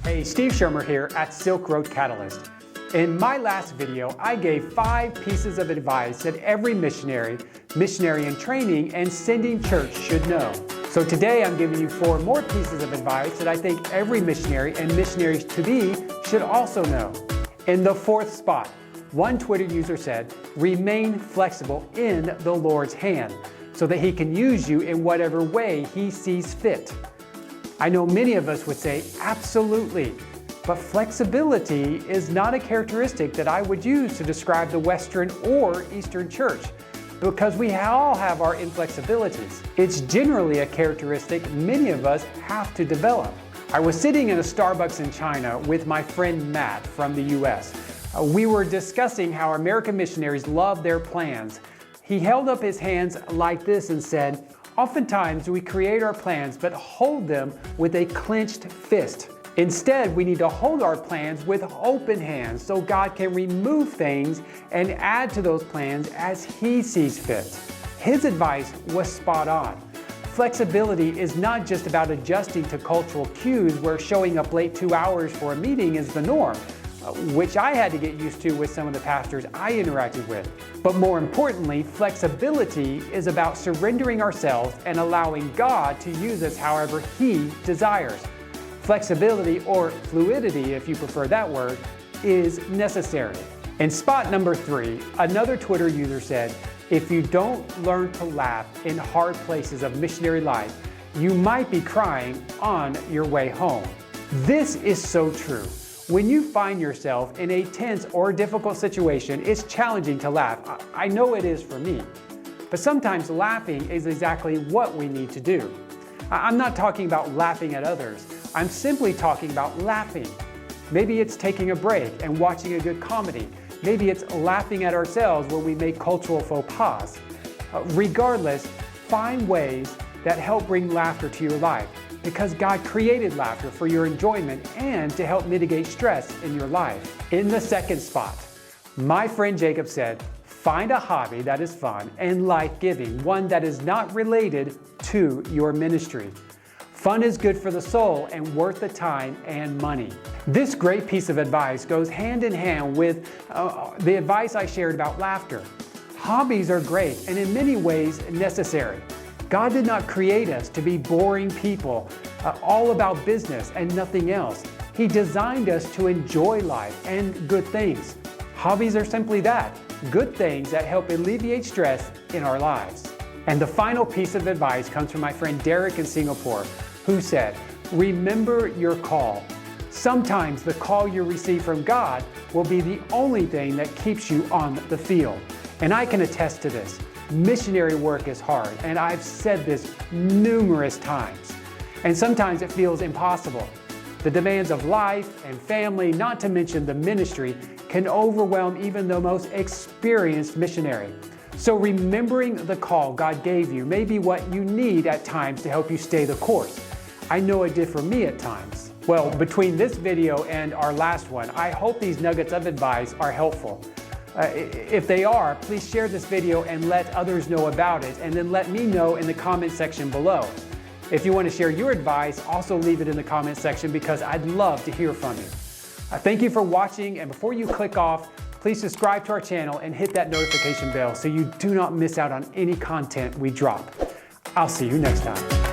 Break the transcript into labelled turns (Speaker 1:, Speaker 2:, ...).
Speaker 1: Hey, Steve Schirmer here at Silk Road Catalyst. In my last video, I gave 5 pieces of advice that every missionary in training, and sending church should know. So today I'm giving you 4 more pieces of advice that I think every missionary and missionaries to be should also know. In the 4th spot, one Twitter user said, remain flexible in the Lord's hand so that He can use you in whatever way He sees fit. I know many of us would say, absolutely, but flexibility is not a characteristic that I would use to describe the Western or Eastern church, because we all have our inflexibilities. It's generally a characteristic many of us have to develop. I was sitting in a Starbucks in China with my friend Matt from the US. We were discussing how American missionaries love their plans. He held up his hands like this and said, oftentimes we create our plans but hold them with a clenched fist. Instead, we need to hold our plans with open hands so God can remove things and add to those plans as He sees fit. His advice was spot on. Flexibility is not just about adjusting to cultural cues where showing up late 2 hours for a meeting is the norm, which I had to get used to with some of the pastors I interacted with. But more importantly, flexibility is about surrendering ourselves and allowing God to use us however He desires. Flexibility, or fluidity if you prefer that word, is necessary. In spot number 3, another Twitter user said, if you don't learn to laugh in hard places of missionary life, you might be crying on your way home. This is so true. When you find yourself in a tense or difficult situation, it's challenging to laugh. I know it is for me. But sometimes laughing is exactly what we need to do. I'm not talking about laughing at others. I'm simply talking about laughing. Maybe it's taking a break and watching a good comedy. Maybe it's laughing at ourselves when we make cultural faux pas. Regardless, find ways that help bring laughter to your life, because God created laughter for your enjoyment and to help mitigate stress in your life. In the 2nd spot, my friend Jacob said, find a hobby that is fun and life-giving, one that is not related to your ministry. Fun is good for the soul and worth the time and money. This great piece of advice goes hand in hand with the advice I shared about laughter. Hobbies are great and in many ways necessary. God did not create us to be boring people, all about business and nothing else. He designed us to enjoy life and good things. Hobbies are simply that, good things that help alleviate stress in our lives. And the final piece of advice comes from my friend Derek in Singapore, who said, remember your call. Sometimes the call you receive from God will be the only thing that keeps you on the field. And I can attest to this. Missionary work is hard, and I've said this numerous times. And sometimes it feels impossible. The demands of life and family, not to mention the ministry, can overwhelm even the most experienced missionary. So remembering the call God gave you may be what you need at times to help you stay the course. I know it did for me at times. Well, between this video and our last one, I hope these nuggets of advice are helpful. If they are, please share this video and let others know about it, and then let me know in the comment section below. If you want to share your advice, also leave it in the comment section because I'd love to hear from you. Thank you for watching, and before you click off, please subscribe to our channel and hit that notification bell so you do not miss out on any content we drop. I'll see you next time.